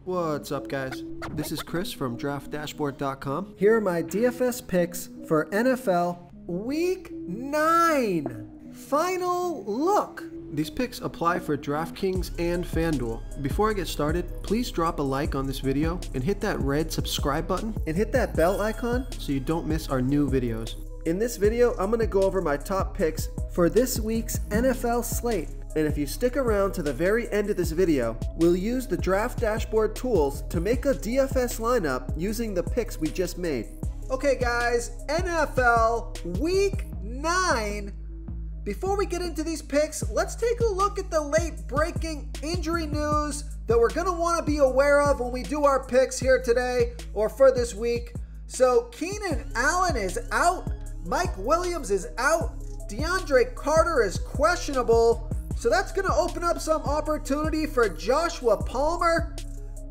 What's up, guys? This is Chris from DraftDashboard.com. Here are my DFS picks for NFL Week 9. Final look. These picks apply for DraftKings and FanDuel. Before I get started, please drop a like on this video and hit that red subscribe button And hit that bell icon so you don't miss our new videos. In this video, I'm going to go over my top picks for this week's NFL slate. And if you stick around to the very end of this video, we'll use the Draft Dashboard tools to make a DFS lineup using the picks we just made. Okay guys, NFL Week 9. Before we get into these picks, let's take a look at the late breaking injury news that we're going to want to be aware of when we do our picks here today or for this week. So Keenan Allen is out. Mike Williams is out. DeAndre Carter is questionable. So that's going to open up some opportunity for Joshua Palmer.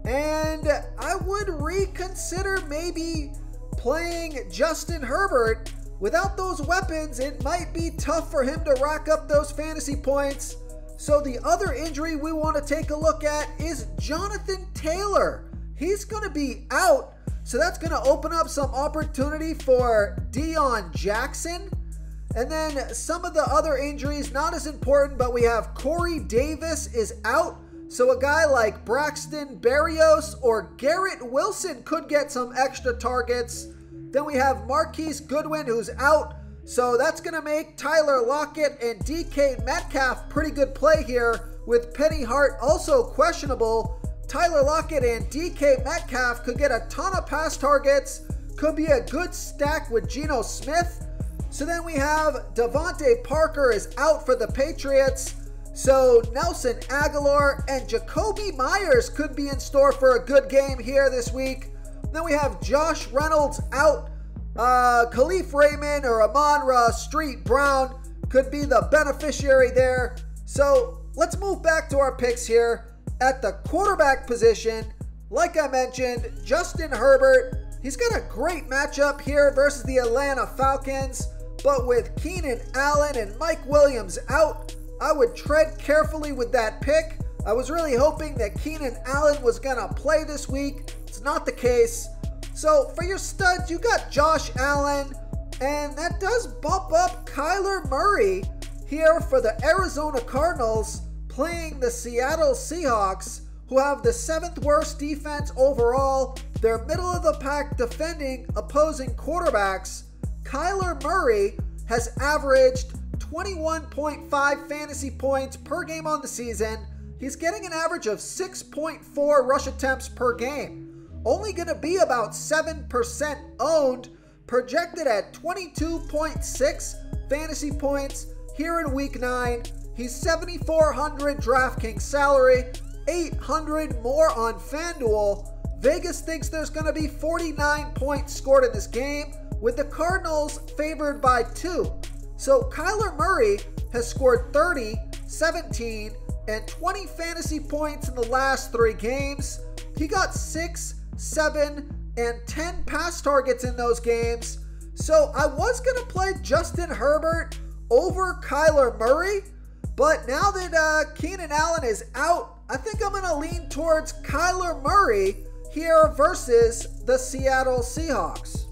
And I would reconsider maybe playing Justin Herbert. Without those weapons, it might be tough for him to rack up those fantasy points. So the other injury we want to take a look at is Jonathan Taylor. He's going to be out. So that's going to open up some opportunity for Deion Jackson. And then some of the other injuries, not as important, but we have Corey Davis is out. So a guy like Braxton Berrios or Garrett Wilson could get some extra targets. Then we have Marquise Goodwin who's out. So that's going to make Tyler Lockett and DK Metcalf pretty good play here, with Penny Hart also questionable. Tyler Lockett and DK Metcalf could get a ton of pass targets. Could be a good stack with Geno Smith. So then we have Devontae Parker is out for the Patriots. So Nelson Aguilar and Jacoby Myers could be in store for a good game here this week. Then we have Josh Reynolds out. Khalif Raymond or Amon-Ra Street Brown could be the beneficiary there. So let's move back to our picks here. At the quarterback position, like I mentioned, Justin Herbert. He's got a great matchup here versus the Atlanta Falcons. But with Keenan Allen and Mike Williams out, I would tread carefully with that pick. I was really hoping that Keenan Allen was going to play this week. It's not the case. So for your studs, you got Josh Allen, and that does bump up Kyler Murray here for the Arizona Cardinals, playing the Seattle Seahawks, who have the 7th worst defense overall. They're middle of the pack defending opposing quarterbacks. Kyler Murray has averaged 21.5 fantasy points per game on the season. He's getting an average of 6.4 rush attempts per game. Only going to be about 7% owned, projected at 22.6 fantasy points here in Week 9. He's 7,400 DraftKings salary, 800 more on FanDuel. Vegas thinks there's going to be 49 points scored in this game, with the Cardinals favored by 2. So Kyler Murray has scored 30, 17, and 20 fantasy points in the last 3 games. He got 6, 7, and 10 pass targets in those games. So I was going to play Justin Herbert over Kyler Murray, but now that Keenan Allen is out, I think I'm going to lean towards Kyler Murray here versus the Seattle Seahawks.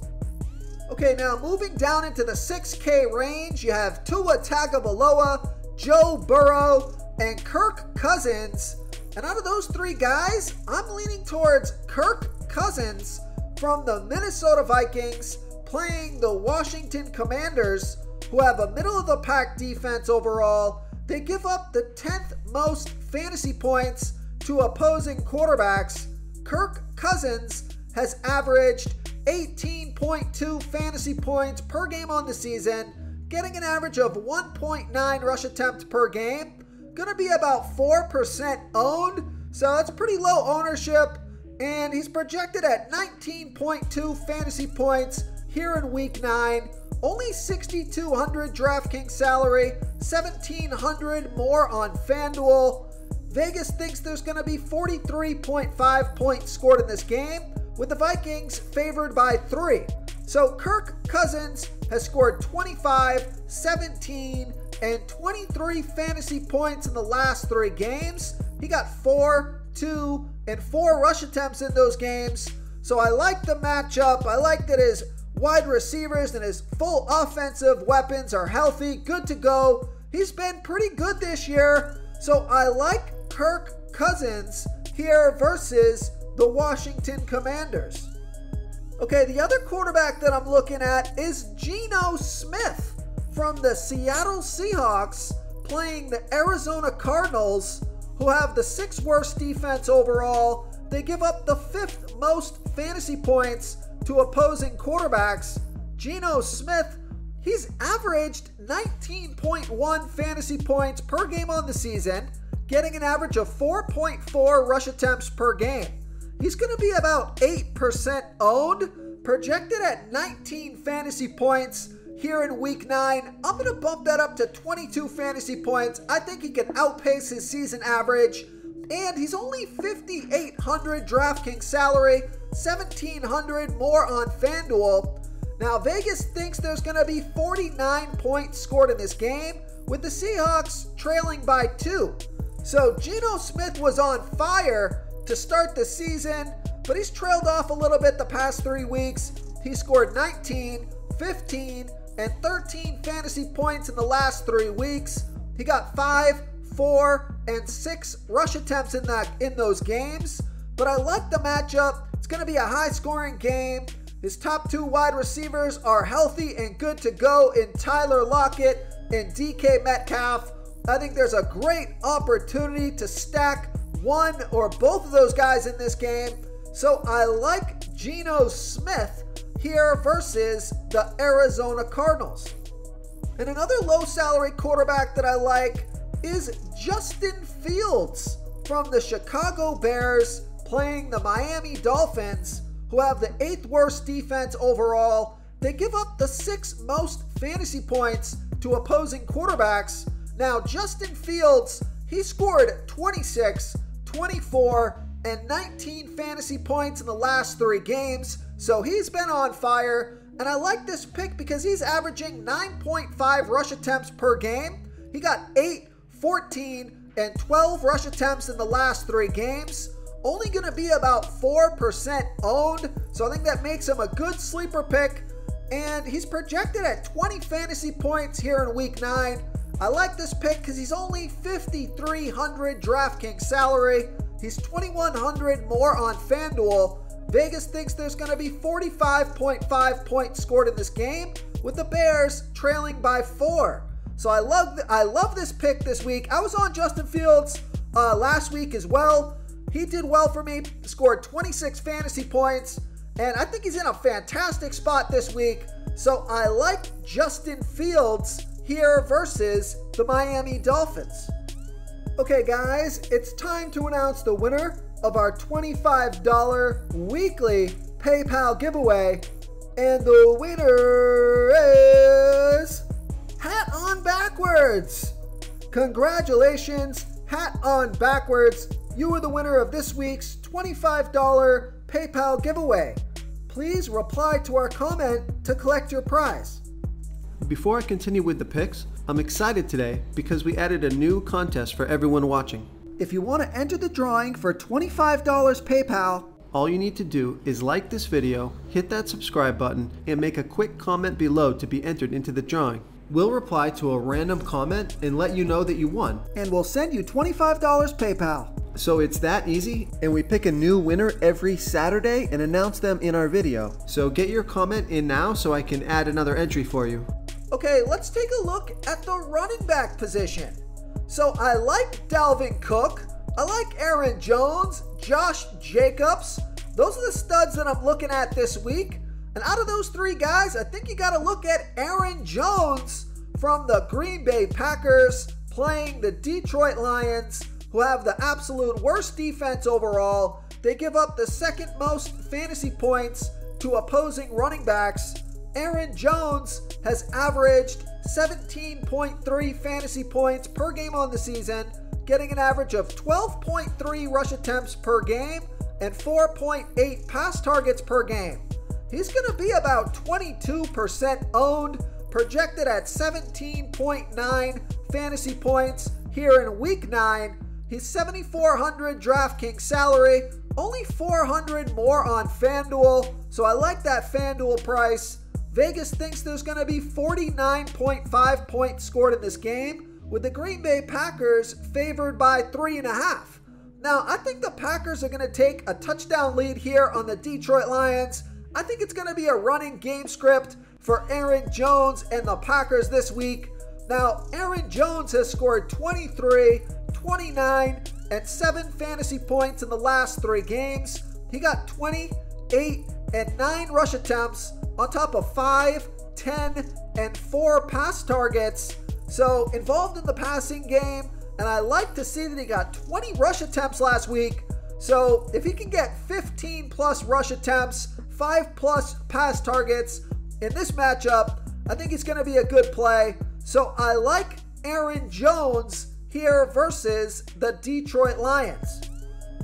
Okay, now moving down into the 6K range, you have Tua Tagovailoa, Joe Burrow, and Kirk Cousins. And out of those 3 guys, I'm leaning towards Kirk Cousins from the Minnesota Vikings, playing the Washington Commanders, who have a middle-of-the-pack defense overall. They give up the 10th most fantasy points to opposing quarterbacks. Kirk Cousins has averaged 18.2 fantasy points per game on the season, getting an average of 1.9 rush attempts per game. Gonna be about 4% owned, so that's pretty low ownership, and he's projected at 19.2 fantasy points here in Week 9. Only 6,200 DraftKings salary, 1,700 more on FanDuel. Vegas thinks there's going to be 43.5 points scored in this game, with the Vikings favored by 3. So Kirk Cousins has scored 25, 17, and 23 fantasy points in the last 3 games. He got 4, 2, and 4 rush attempts in those games. So I like the matchup. I like that his wide receivers and his full offensive weapons are healthy, good to go. He's been pretty good this year. So I like Kirk Cousins here versus the Washington Commanders. Okay, the other quarterback that I'm looking at is Geno Smith from the Seattle Seahawks playing the Arizona Cardinals, who have the 6th worst defense overall. They give up the 5th most fantasy points to opposing quarterbacks. Geno Smith, he's averaged 19.1 fantasy points per game on the season, getting an average of 4.4 rush attempts per game. He's going to be about 8% owned, projected at 19 fantasy points here in week 9. I'm going to bump that up to 22 fantasy points. I think he can outpace his season average. And he's only $5,800 DraftKings salary, $1,700 more on FanDuel. Now, Vegas thinks there's going to be 49 points scored in this game, with the Seahawks trailing by 2. So Geno Smith was on fire to start the season, but he's trailed off a little bit the past 3 weeks. He scored 19, 15, and 13 fantasy points in the last 3 weeks. He got 5, 4, and 6 rush attempts in those games. But I like the matchup. It's going to be a high-scoring game. His top 2 wide receivers are healthy and good to go in Tyler Lockett and DK Metcalf. I think there's a great opportunity to stack one or both of those guys in this game. So I like Geno Smith here versus the Arizona Cardinals. And another low salary quarterback that I like is Justin Fields from the Chicago Bears playing the Miami Dolphins, who have the 8th worst defense overall. They give up the 6th most fantasy points to opposing quarterbacks. Now, Justin Fields, he scored 26, 24, and 19 fantasy points in the last 3 games, so he's been on fire. And I like this pick because he's averaging 9.5 rush attempts per game. He got 8, 14, and 12 rush attempts in the last 3 games. Only going to be about 4% owned, so I think that makes him a good sleeper pick. And he's projected at 20 fantasy points here in week 9. I like this pick because he's only $5,300 DraftKings salary. He's $2,100 more on FanDuel. Vegas thinks there's going to be 45.5 points scored in this game, with the Bears trailing by 4. So I love this pick this week. I was on Justin Fields last week as well. He did well for me, scored 26 fantasy points, and I think he's in a fantastic spot this week. So I like Justin Fields here versus the Miami Dolphins. Okay guys, it's time to announce the winner of our $25 weekly PayPal giveaway. And the winner is Hat On Backwards. Congratulations, Hat On Backwards. You are the winner of this week's $25 PayPal giveaway. Please reply to our comment to collect your prize. Before I continue with the picks, I'm excited today because we added a new contest for everyone watching. If you want to enter the drawing for $25 PayPal, all you need to do is like this video, hit that subscribe button, and make a quick comment below to be entered into the drawing. We'll reply to a random comment and let you know that you won. And we'll send you $25 PayPal. So it's that easy, and we pick a new winner every Saturday and announce them in our video. So get your comment in now so I can add another entry for you. Okay, let's take a look at the running back position. So I like Dalvin Cook, I like Aaron Jones, Josh Jacobs. Those are the studs that I'm looking at this week. And out of those 3 guys, I think you got to look at Aaron Jones from the Green Bay Packers playing the Detroit Lions, who have the absolute worst defense overall. They give up the 2nd most fantasy points to opposing running backs. Aaron Jones has averaged 17.3 fantasy points per game on the season, getting an average of 12.3 rush attempts per game and 4.8 pass targets per game. He's going to be about 22% owned, projected at 17.9 fantasy points here in week 9. He's 7,400 DraftKings salary, only 400 more on FanDuel, so I like that FanDuel price. Vegas thinks there's going to be 49.5 points scored in this game, with the Green Bay Packers favored by 3.5. Now, I think the Packers are going to take a touchdown lead here on the Detroit Lions. I think it's going to be a running game script for Aaron Jones and the Packers this week. Now, Aaron Jones has scored 23, 29, and 7 fantasy points in the last 3 games. He got 20, 8, and 9 rush attempts on top of 5, 10, and 4 pass targets. So involved in the passing game, and I like to see that he got 20 rush attempts last week. So if he can get 15 plus rush attempts, 5 plus pass targets in this matchup, I think he's going to be a good play. So I like Aaron Jones here versus the Detroit Lions.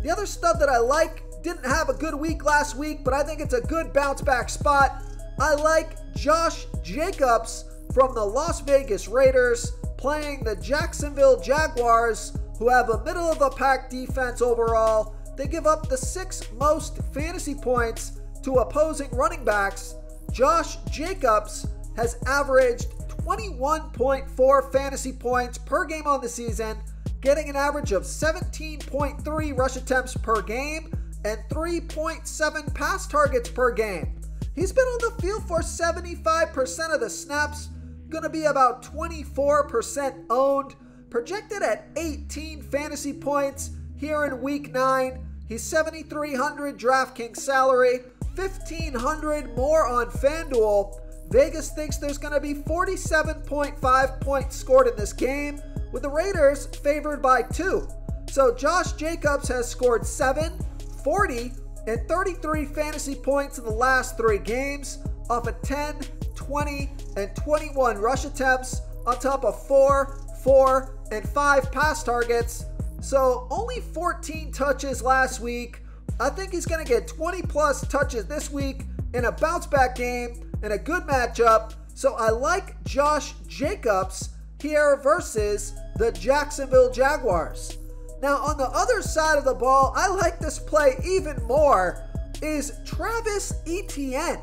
The other stud that I like didn't have a good week last week, but I think it's a good bounce back spot. I like Josh Jacobs from the Las Vegas Raiders playing the Jacksonville Jaguars, who have a middle of the pack defense overall. They give up the 6th most fantasy points to opposing running backs. Josh Jacobs has averaged 21.4 fantasy points per game on the season, getting an average of 17.3 rush attempts per game and 3.7 pass targets per game. He's been on the field for 75% of the snaps, going to be about 24% owned, projected at 18 fantasy points here in week 9. He's 7,300 DraftKings salary, 1,500 more on FanDuel. Vegas thinks there's going to be 47.5 points scored in this game, with the Raiders favored by 2. So Josh Jacobs has scored 7, 40, and 33 fantasy points in the last 3 games off of 10, 20, and 21 rush attempts on top of 4, 4, and 5 pass targets. So only 14 touches last week. I think he's going to get 20 plus touches this week in a bounce back game and a good matchup. So I like Josh Jacobs here versus the Jacksonville Jaguars. Now on the other side of the ball, I like this play even more, is Travis Etienne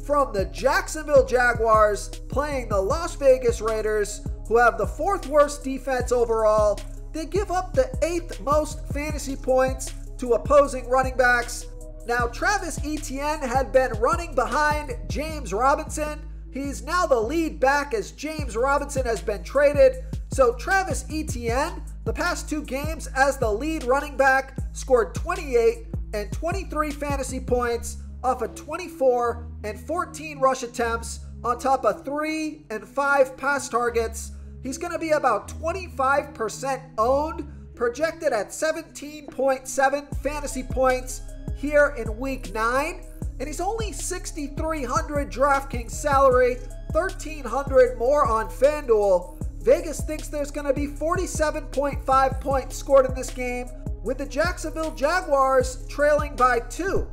from the Jacksonville Jaguars playing the Las Vegas Raiders, who have the 4th worst defense overall. They give up the 8th most fantasy points to opposing running backs. Now, Travis Etienne had been running behind James Robinson. He's now the lead back as James Robinson has been traded. So Travis Etienne, the past 2 games as the lead running back, scored 28 and 23 fantasy points off of 24 and 14 rush attempts on top of 3 and 5 pass targets. He's going to be about 25% owned, projected at 17.7 fantasy points here in week 9, and he's only 6,300 DraftKings salary, 1,300 more on FanDuel. Vegas thinks there's going to be 47.5 points scored in this game, with the Jacksonville Jaguars trailing by 2.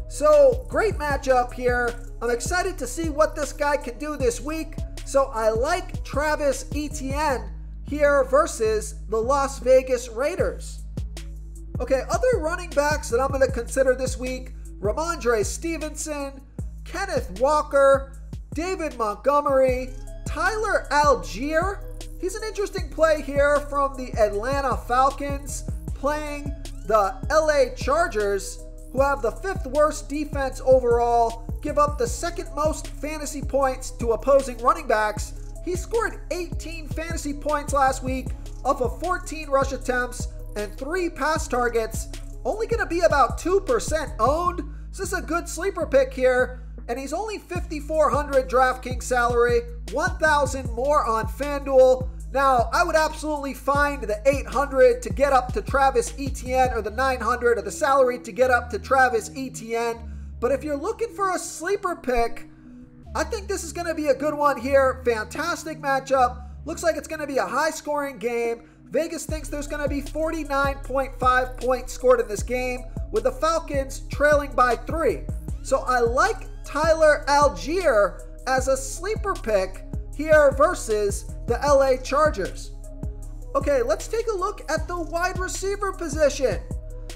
So great matchup here. I'm excited to see what this guy can do this week. So I like Travis Etienne here versus the Las Vegas Raiders. Okay, other running backs that I'm going to consider this week: Ramondre Stevenson, Kenneth Walker, David Montgomery, Tyler Algier. He's an interesting play here from the Atlanta Falcons playing the LA Chargers, who have the 5th worst defense overall, give up the 2nd most fantasy points to opposing running backs. He scored 18 fantasy points last week off of 14 rush attempts and 3 pass targets. Only going to be about 2% owned. So this is a good sleeper pick here. And he's only 5,400 DraftKings salary, 1,000 more on FanDuel. Now, I would absolutely find the 800 to get up to Travis Etienne, or the 900 or the salary to get up to Travis Etienne. But if you're looking for a sleeper pick, I think this is going to be a good one here. Fantastic matchup. Looks like it's going to be a high-scoring game. Vegas thinks there's going to be 49.5 points scored in this game, with the Falcons trailing by 3. So I like Tyler Algier as a sleeper pick here versus the LA Chargers. Okay, let's take a look at the wide receiver position.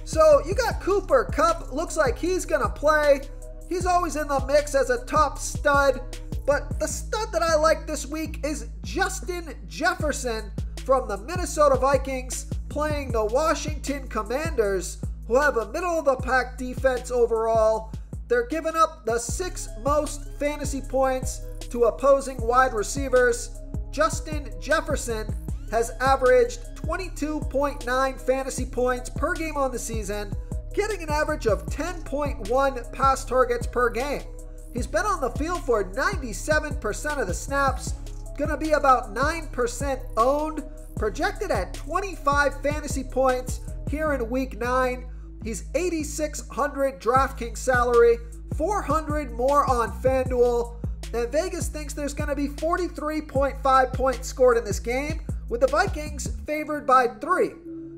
So you got Cooper Kupp, looks like he's gonna play. He's always in the mix as a top stud, but the stud that I like this week is Justin Jefferson from the Minnesota Vikings playing the Washington Commanders, who have a middle-of-the-pack defense overall. They're giving up the 6th most fantasy points to opposing wide receivers. Justin Jefferson has averaged 22.9 fantasy points per game on the season, getting an average of 10.1 pass targets per game. He's been on the field for 97% of the snaps, gonna be about 9% owned, projected at 25 fantasy points here in week 9. He's 8,600 DraftKings salary, 400 more on FanDuel, and Vegas thinks there's gonna be 43.5 points scored in this game, with the Vikings favored by 3.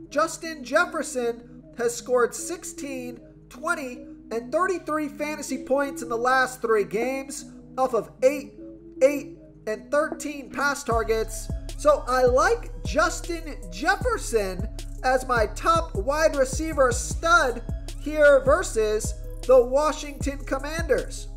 Justin Jefferson has scored 16, 20, and 33 fantasy points in the last 3 games off of 8, 8, and 13 pass targets. So I like Justin Jefferson as my top wide receiver stud here versus the Washington Commanders.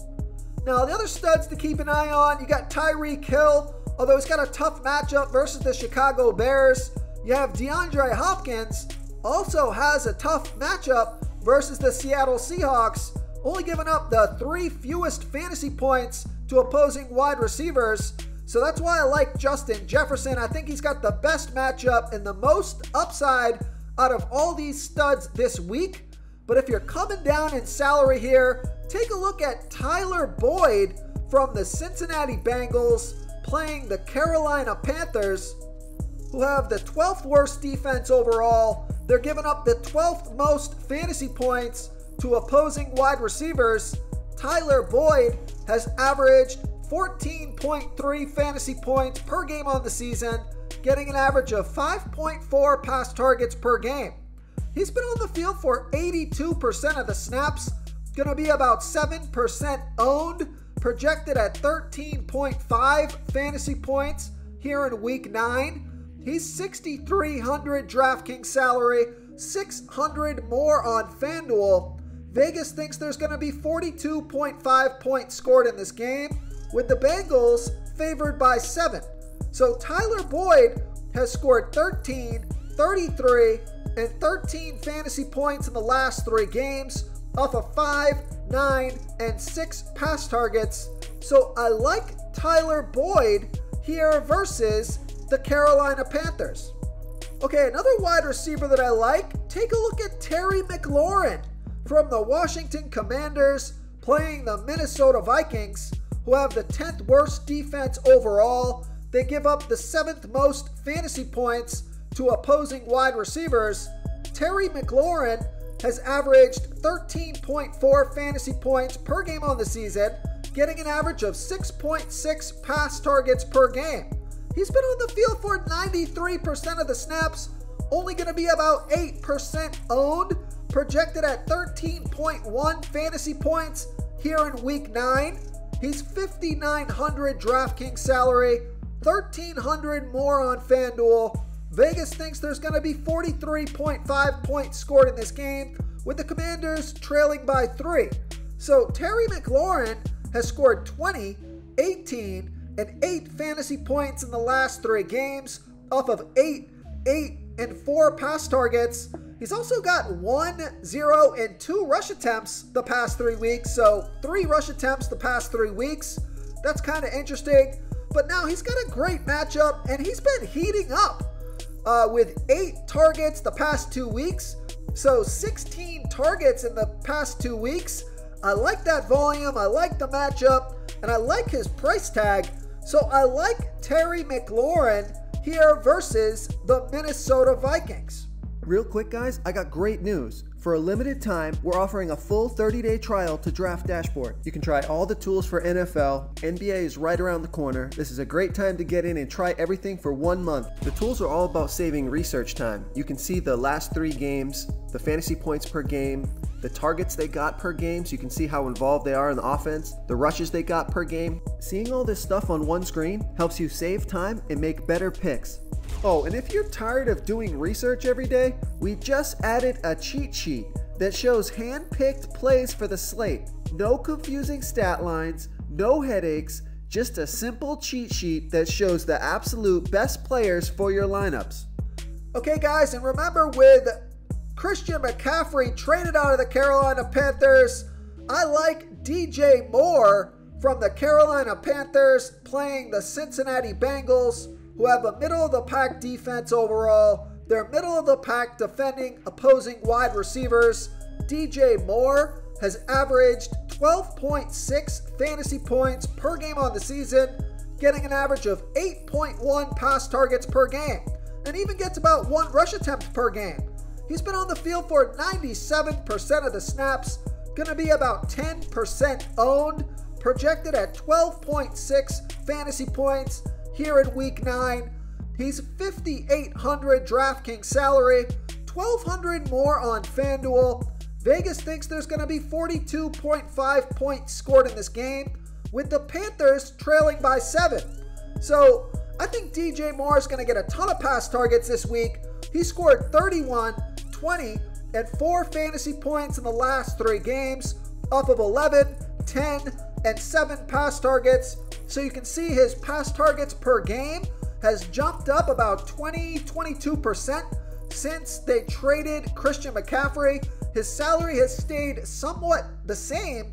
Now, the other studs to keep an eye on, you got Tyreek Hill, although he's got a tough matchup versus the Chicago Bears. You have DeAndre Hopkins, also has a tough matchup versus the Seattle Seahawks, only giving up the 3 fewest fantasy points to opposing wide receivers. So that's why I like Justin Jefferson. I think he's got the best matchup and the most upside out of all these studs this week. But if you're coming down in salary here, take a look at Tyler Boyd from the Cincinnati Bengals playing the Carolina Panthers, who have the 12th worst defense overall. They're giving up the 12th most fantasy points to opposing wide receivers. Tyler Boyd has averaged 14.3 fantasy points per game on the season, getting an average of 5.4 pass targets per game. He's been on the field for 82% of the snaps, going to be about 7% owned, projected at 13.5 fantasy points here in week 9. He's 6,300 DraftKings salary, 600 more on FanDuel. Vegas thinks there's going to be 42.5 points scored in this game, with the Bengals favored by 7. So Tyler Boyd has scored 13, 33, and 13 fantasy points in the last 3 games off of 5, 9, and 6 pass targets. So I like Tyler Boyd here versus the Carolina Panthers. Okay, another wide receiver that I like, take a look at Terry McLaurin from the Washington Commanders playing the Minnesota Vikings, who have the 10th worst defense overall. They give up the 7th most fantasy points to opposing wide receivers. Terry McLaurin has averaged 13.4 fantasy points per game on the season, getting an average of 6.6 pass targets per game. He's been on the field for 93% of the snaps, only going to be about 8% owned, projected at 13.1 fantasy points here in week 9. He's 5,900 DraftKings salary, 1,300 more on FanDuel. Vegas thinks there's going to be 43.5 points scored in this game, with the Commanders trailing by 3. So Terry McLaurin has scored 20, 18, and 8 fantasy points in the last 3 games off of 8, 8, and 4 pass targets. He's also got 1, 0, and 2 rush attempts the past 3 weeks. So 3 rush attempts the past 3 weeks. That's kind of interesting. But now he's got a great matchup, and he's been heating up with 8 targets the past 2 weeks. So 16 targets in the past 2 weeks. I like that volume. I like the matchup, and I like his price tag. So I like Terry McLaurin here versus the Minnesota Vikings. Real quick, guys, I got great news. For a limited time, we're offering a full 30-day trial to Draft Dashboard. You can try all the tools for NFL. NBA is right around the corner. This is a great time to get in and try everything for 1 month. The tools are all about saving research time. You can see the last 3 games, the fantasy points per game, the targets they got per game so you can see how involved they are in the offense, the rushes they got per game. Seeing all this stuff on one screen helps you save time and make better picks. Oh, and if you're tired of doing research every day, we just added a cheat sheet that shows hand-picked plays for the slate. No confusing stat lines, no headaches, just a simple cheat sheet that shows the absolute best players for your lineups. Okay guys, and remember, with Christian McCaffrey traded out of the Carolina Panthers, I like DJ Moore from the Carolina Panthers playing the Cincinnati Bengals, who have a middle-of-the-pack defense overall. They're middle-of-the-pack defending opposing wide receivers. DJ Moore has averaged 12.6 fantasy points per game on the season, getting an average of 8.1 pass targets per game, and even gets about 1 rush attempt per game. He's been on the field for 97% of the snaps, going to be about 10% owned, projected at 12.6 fantasy points here in Week 9. He's 5,800 DraftKings salary, 1,200 more on FanDuel. Vegas thinks there's going to be 42.5 points scored in this game, with the Panthers trailing by 7. So I think DJ Moore is going to get a ton of pass targets this week. He scored 31, 20, and 4 fantasy points in the last 3 games, off of 11, 10, and 7 pass targets. So you can see his pass targets per game has jumped up about 22% since they traded Christian McCaffrey. His salary has stayed somewhat the same,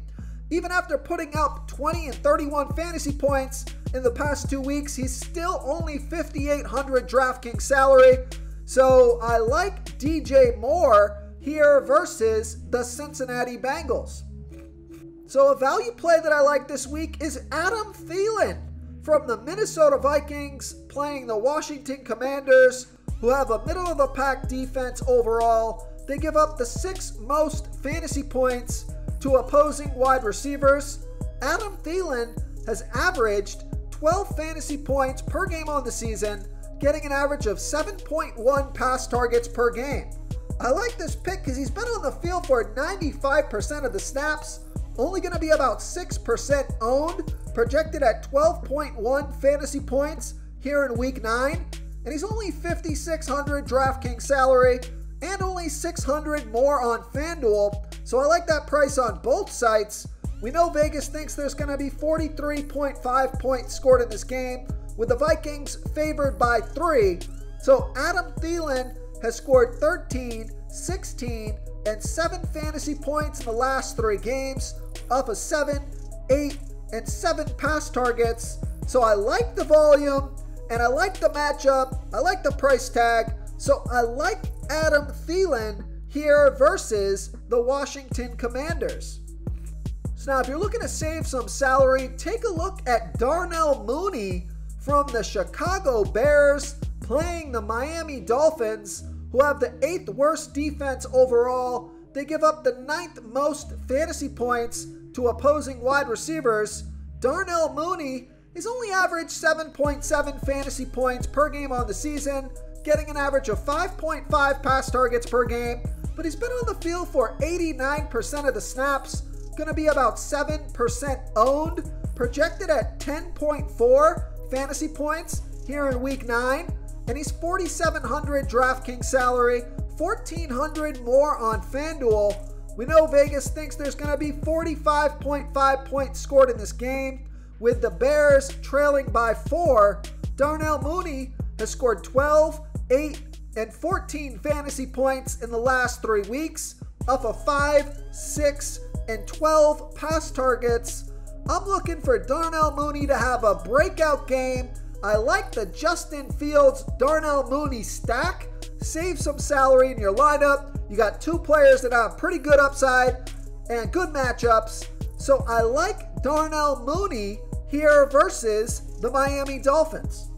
even after putting up 20 and 31 fantasy points in the past 2 weeks. He's still only 5,800 DraftKings salary. So I like DJ Moore here versus the Cincinnati Bengals. So a value play that I like this week is Adam Thielen from the Minnesota Vikings playing the Washington Commanders, who have a middle-of-the-pack defense overall. They give up the 6th most fantasy points to opposing wide receivers. Adam Thielen has averaged 12 fantasy points per game on the season, getting an average of 7.1 pass targets per game. I like this pick because he's been on the field for 95% of the snaps, only going to be about 6% owned, projected at 12.1 fantasy points here in Week 9, and he's only 5,600 DraftKings salary and only 600 more on FanDuel, so I like that price on both sites. We know Vegas thinks there's going to be 43.5 points scored in this game, with the Vikings favored by 3. So Adam Thielen has scored 13, 16, and 7 fantasy points in the last 3 games, off of 7, 8, and 7 pass targets. So I like the volume, and I like the matchup, I like the price tag, so I like Adam Thielen here versus the Washington Commanders. So now if you're looking to save some salary, take a look at Darnell Mooney from the Chicago Bears playing the Miami Dolphins, who have the 8th worst defense overall. They give up the 9th most fantasy points to opposing wide receivers. Darnell Mooney is only averaged 7.7 fantasy points per game on the season, getting an average of 5.5 pass targets per game, but he's been on the field for 89% of the snaps, going to be about 7% owned, projected at 10.4 fantasy points here in Week 9, and he's 4,700 DraftKings salary, 1,400 more on FanDuel. We know Vegas thinks there's going to be 45.5 points scored in this game, with the Bears trailing by 4. Darnell Mooney has scored 12, 8, and 14 fantasy points in the last 3 weeks, up of 5, 6, and 12 pass targets. I'm looking for Darnell Mooney to have a breakout game. I like the Justin Fields Darnell Mooney stack. Save some salary in your lineup. You got 2 players that have pretty good upside and good matchups. So I like Darnell Mooney here versus the Miami Dolphins.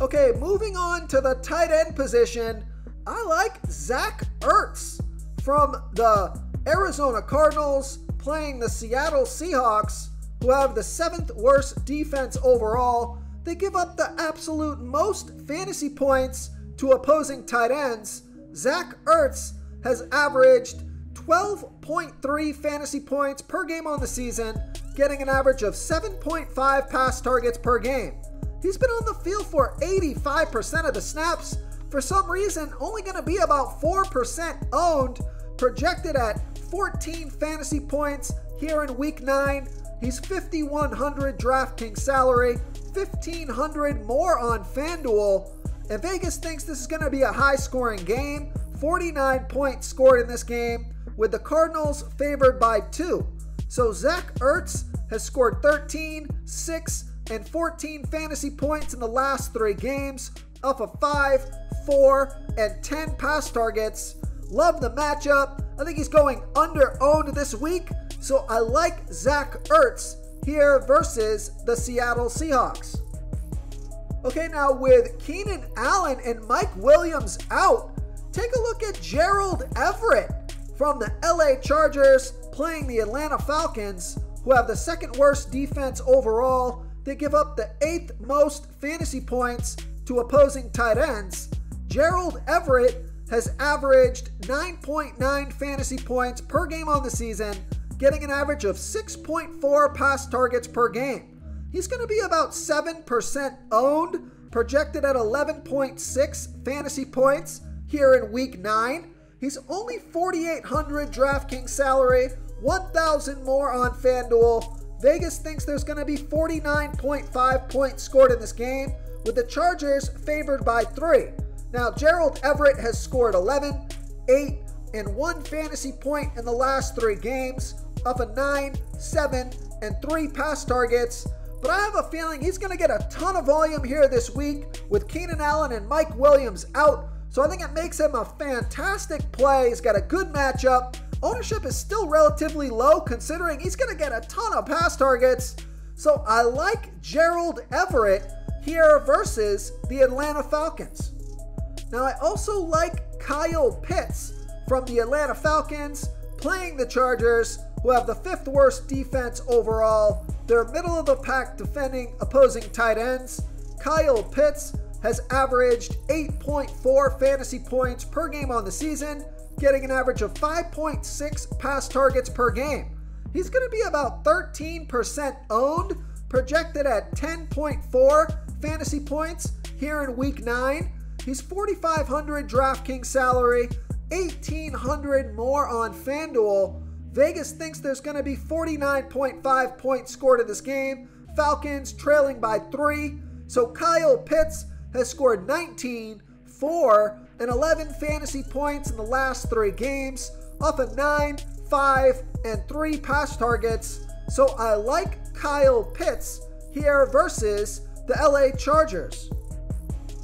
Okay, moving on to the tight end position, I like Zach Ertz from the Arizona Cardinals playing the Seattle Seahawks, who have the 7th worst defense overall. They give up the absolute most fantasy points to opposing tight ends. Zach Ertz has averaged 12.3 fantasy points per game on the season, getting an average of 7.5 pass targets per game. He's been on the field for 85% of the snaps. For some reason, only going to be about 4% owned, projected at 14 fantasy points here in week 9. He's 5,100 DraftKings salary, 1,500 more on FanDuel, and Vegas thinks this is going to be a high-scoring game. 49 points scored in this game, with the Cardinals favored by 2. So Zach Ertz has scored 13, 6, and 14 fantasy points in the last 3 games, off of 5, 4, and 10 pass targets. Love the matchup. I think he's going under-owned this week, so I like Zach Ertz here versus the Seattle Seahawks. Okay, now with Keenan Allen and Mike Williams out, take a look at Gerald Everett from the LA Chargers playing the Atlanta Falcons, who have the 2nd worst defense overall. They give up the 8th most fantasy points to opposing tight ends. Gerald Everett has averaged 9.9 fantasy points per game on the season, getting an average of 6.4 pass targets per game. He's going to be about 7% owned, projected at 11.6 fantasy points here in week 9. He's only 4,800 DraftKings salary, 1,000 more on FanDuel. Vegas thinks there's going to be 49.5 points scored in this game, with the Chargers favored by 3. Now, Gerald Everett has scored 11, 8, and 1 fantasy point in the last 3 games, off of 9, 7, and 3 pass targets. But I have a feeling he's going to get a ton of volume here this week with Keenan Allen and Mike Williams out. So I think it makes him a fantastic play. He's got a good matchup. Ownership is still relatively low considering he's going to get a ton of pass targets. So I like Gerald Everett here versus the Atlanta Falcons. Now I also like Kyle Pitts from the Atlanta Falcons playing the Chargers, who have the 5th worst defense overall. They're middle of the pack defending opposing tight ends. Kyle Pitts has averaged 8.4 fantasy points per game on the season, getting an average of 5.6 pass targets per game. He's going to be about 13% owned, projected at 10.4 fantasy points here in week 9. He's 4,500 DraftKings salary, 1,800 more on FanDuel. Vegas thinks there's going to be 49.5 points scored in this game. Falcons trailing by 3. So Kyle Pitts has scored 19, 4, and 11 fantasy points in the last 3 games, off of 9, 5, and 3 pass targets. So I like Kyle Pitts here versus the LA Chargers.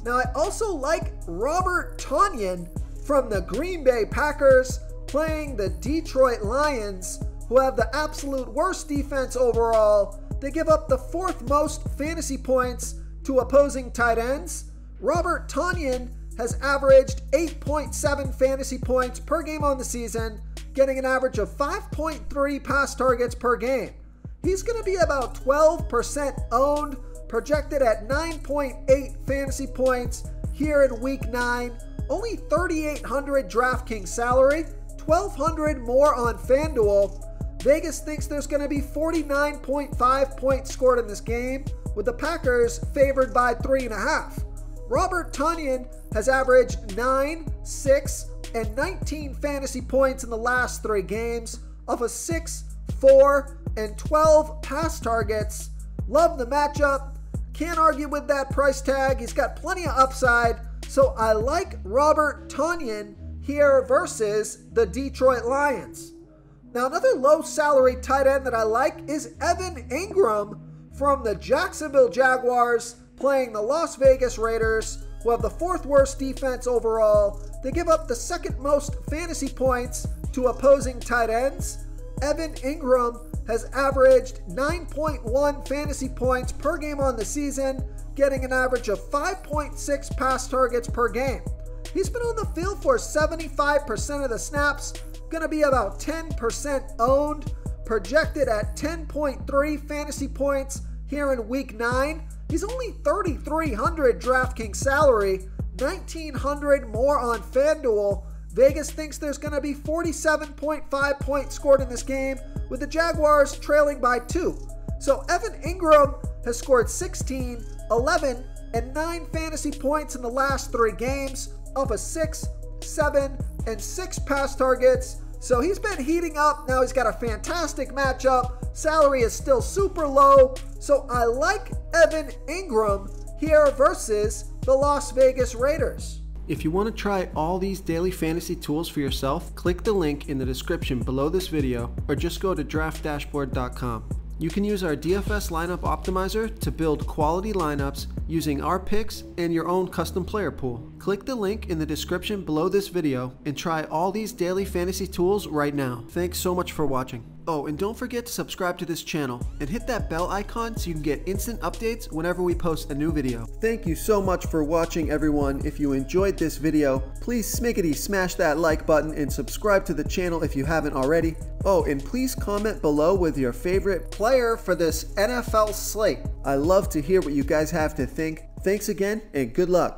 Now I also like Robert Tonyan from the Green Bay Packers playing the Detroit Lions, who have the absolute worst defense overall. They give up the 4th most fantasy points to opposing tight ends. Robert Tonyan has averaged 8.7 fantasy points per game on the season, getting an average of 5.3 pass targets per game. He's going to be about 12% owned, projected at 9.8 fantasy points here in week 9. Only 3,800 DraftKings salary, 1,200 more on FanDuel. Vegas thinks there's going to be 49.5 points scored in this game, with the Packers favored by 3.5. Robert Tonyan has averaged 9, 6, and 19 fantasy points in the last 3 games, off of 6, 4, and 12 pass targets. Love the matchup. Can't argue with that price tag. He's got plenty of upside. So I like Robert Tonyan here versus the Detroit Lions. Now another low salary tight end that I like is Evan Ingram from the Jacksonville Jaguars playing the Las Vegas Raiders, who have the 4th worst defense overall. They give up the 2nd most fantasy points to opposing tight ends. Evan Ingram has averaged 9.1 fantasy points per game on the season, getting an average of 5.6 pass targets per game. He's been on the field for 75% of the snaps, going to be about 10% owned, projected at 10.3 fantasy points here in week 9. He's only 3,300 DraftKings salary, 1,900 more on FanDuel. Vegas thinks there's going to be 47.5 points scored in this game, with the Jaguars trailing by 2. So Evan Ingram has scored 16, 11, and 9 fantasy points in the last 3 games off of 6, 7, and 6 pass targets. So he's been heating up. Now he's got a fantastic matchup. Salary is still super low. So I like Evan Ingram here versus the Las Vegas Raiders. If you want to try all these daily fantasy tools for yourself, click the link in the description below this video or just go to draftdashboard.com. You can use our DFS lineup optimizer to build quality lineups using our picks and your own custom player pool. Click the link in the description below this video and try all these daily fantasy tools right now. Thanks so much for watching. Oh, and don't forget to subscribe to this channel and hit that bell icon so you can get instant updates whenever we post a new video. Thank you so much for watching, everyone. If you enjoyed this video, please smickety smash that like button and subscribe to the channel if you haven't already. Oh, and please comment below with your favorite Player for this NFL slate. I love to hear what you guys have to think. Thanks again and good luck.